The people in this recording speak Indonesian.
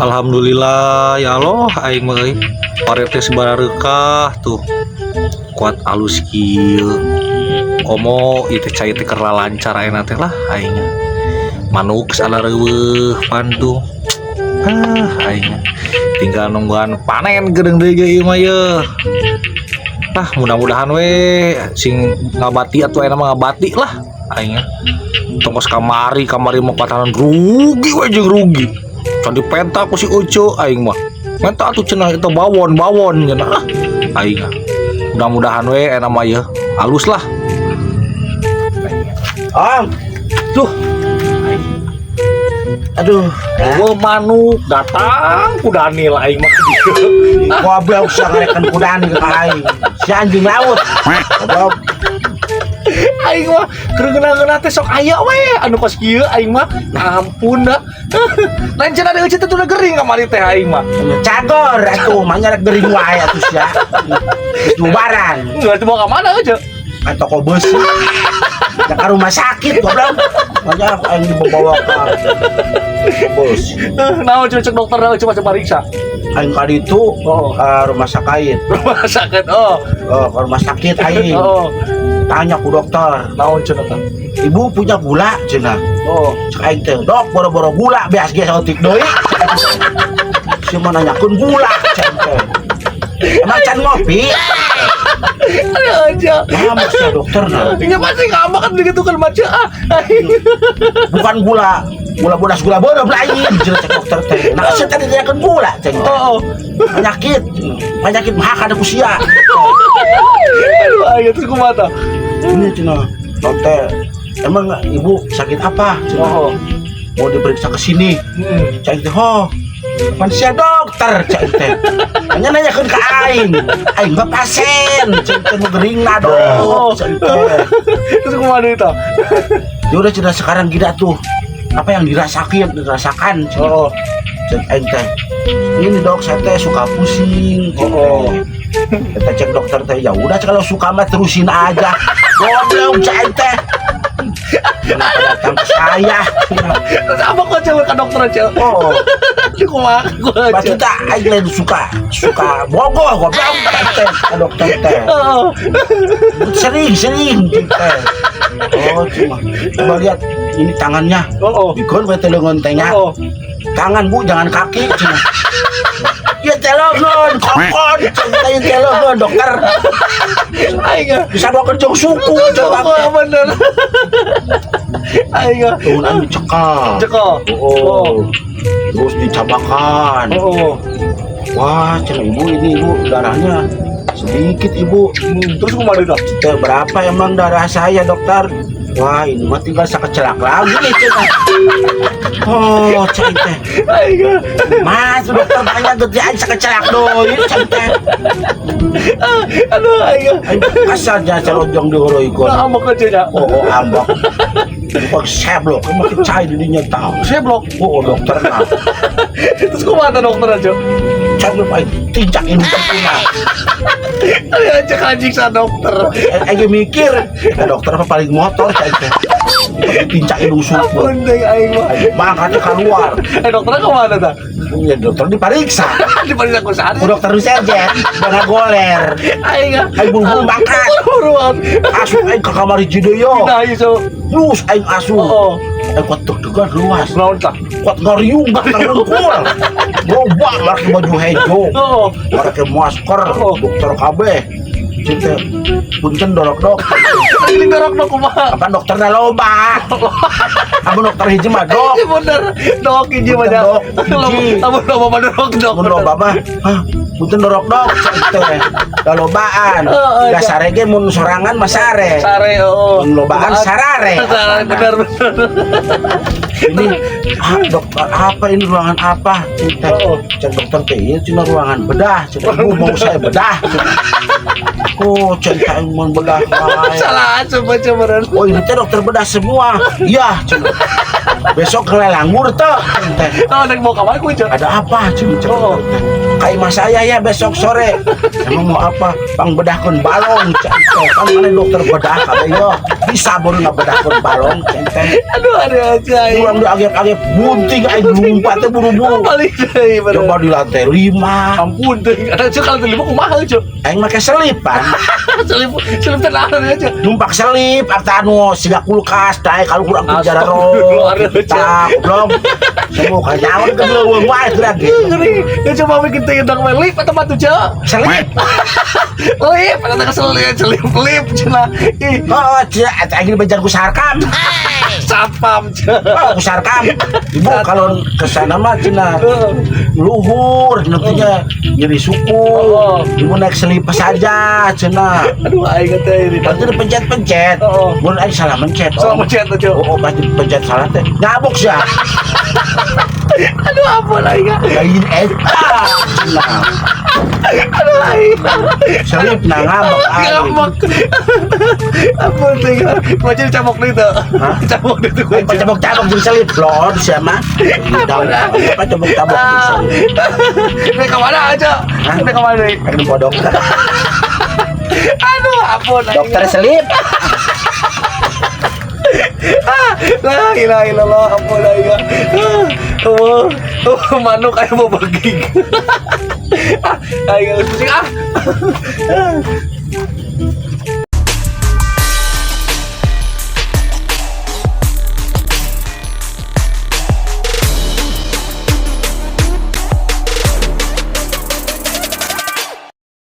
Alhamdulillah ya Allah aing mah parete sebarareuka tuh kuat alus kieu komo ieu teh cai teh keur lancar ayeuna teh lah aing manuk salareueuh pantu aing tinggal nungguan panen gedeung deui ge ieu mah ye mudah-mudahan we sing ngabati atuh ayeuna mah ngabati lah aing tongkos kamari mah patahan rugi we jeung rugi can dipenta ku si Ucu aing mah menta atuh cenah itu bawon cenah aing mudah-mudahan we eta mah ye halus lah tuh aduh manuk datang ku Daniel aing mah goblok sangarekeun ku Daniel ka aing si anjing laut goblok aing mah keureugeuna teh sok aya we anu kos kieu aing mah ampun dah lain cenah deui teh udah gering kamari teh aing mah cagor atuh mah nyarek gering wae atuh sia bubaran nggak dibawa ka mana aja ka toko besi ya ka rumah sakit goblok makanya aing dibawa ka bos naon cek dokter coba periksa aing ka ditu rumah sakit ke rumah sakit aing tanya ku dokter naon cenah teh ibu punya gula cenah cek aing teh dok boro-boro gula beas ge saeutik deui cuma nanyakeun gula cek teh emang can ngopi aja nah maksudnya dokter nah ini pasti ngambak kan begitu kan maca bukan gula bodas gula bodoh lain cek dokter teh nah saya tadi nanyakeun gula cek penyakit maha kada usia aduh ayo terus kumaha ini cenah dokter emang ibu sakit apa cenah mau diperiksa ke sini cek teh manusia dokter cek teh hanya nanyakeun ka aing mah pasien cek teh nu geuringna dok cek teh terus kumaha deui tah ya udah cenah sekarang gila tuh apa yang dirasakan cek aing teh ini dok saya teh suka pusing kita cek dokter teh ya udah kalau suka mah terusin aja goblok cek aing teh kenapa datang ke saya terus apa kok coba ke dokter aja kumaha berarti tak aing suka bogoh goblok teh ke dokter teh sering teh coba lihat ini tangannya bikon we telengon tehnya tangan bu jangan kaki cina ya telengon kokon ceritain telengon dokter bisa bawa kerjong suku bener aing tuh cekal terus dicabakan wah cina ibu ini ibu darahnya sedikit ibu terus kumaha deui tah berapa emang darah saya dokter wah ini mah tinggal sakecelak lagi nih cina cai teh mas dokter banyak gede aja sakecelak doi cai teh aduh aing asal jangan celojong dihoroi kon ambak aja ambak bukan seblok makin cai didinya tahu seblok dokter nah terus kumaha dokter aja cai lupa tincak ini terpuna aja anjing sa dokter aja mikir dokter apa paling motor cai teh tincak ini usul ampun deh aing mah makanya keluar dokternya kemana tah ya dokter diperiksa ku sehari dokter saja jangan goler aing buru-buru makan buruan asup aing ke kamar jideyo nah ieu lus aing asup kuat deg-degan luas naon tah kuat ngariung ngungkul robak pakai baju hejo pakai masker dokter KB cinta punten dorok ini dorok kumaha apa dokternya loba apa dokter hiji mah dok bener dok hiji mah dok amun loba mah dorok amun loba mah punten dorok cinta lobaan. Dasare ge mun sorangan mah sare. Sare oh. Mun lobaan sarare. Sare benar. Ini dokter apa ini ruangan apa? Cek dokter teh ini cina ruangan bedah. Cek mau saya bedah. Oh, cerita mau bedah. Salah coba-coba. Oh, ini teh dokter bedah semua. Iya, cina. Besok kelelanggur tuh. Oh, nek mau kamar ku, Ada apa, cina? Kayak mas saya ya besok sore. Emang mau apa? Bang bedahkeun balong. Kan mana dokter bedah kabeh yo. Bisa baru ngabedahkeun balong. Aduh, ada aja. Kurang diagep-agep bunting aing lumpat teh buru-buru. Balik deui bener. Coba di lantai 5. Ampun teh. Ada cek kalau terima kumaha cek. Aing make selipan. Selip tenan aja. Numpak selip arta anu siga kulkas dae kalau kurang penjara Astagfirullah, ro. Tak belum. Semua ka nyawa ke leuweung wae gerak gitu. Ngeri. Ya coba bikin tendang melip atau batu cek. Selip. Lip, ada selip cenah. Ih, Oh, cia eta aing bejar ku sarkam. satpam cek. Oh, ku sarkam. Ibu kalau ke sana mah cenah luhur nantinya nyeri suku. Ibu naik selip saja cenah. Aduh, aing teh ini. Nanti dipencet-pencet. Oh. Mun aing salah mencet. Salah mencet tuh, Cok. Oh, pasti pencet salah teh. Ngabuk sih. Aduh, ampun aing. Lain eta. Cenah. Aduh, aing. Selip na ngambek. Ngambek. Ampun teh. Mau jadi cabok itu. Hah? Cabok itu. Aing cabok-cabok jeung selip lor siapa? Daun apa cabok-cabok jeung selip. Ini kemana aja? Ini kemana nih? Aing di dokter. Aduh, ampun. aing. Dokter selip. La ilaha illallah, ampun aing. Oh, manuk kayak mau baging. Aing pusing ah.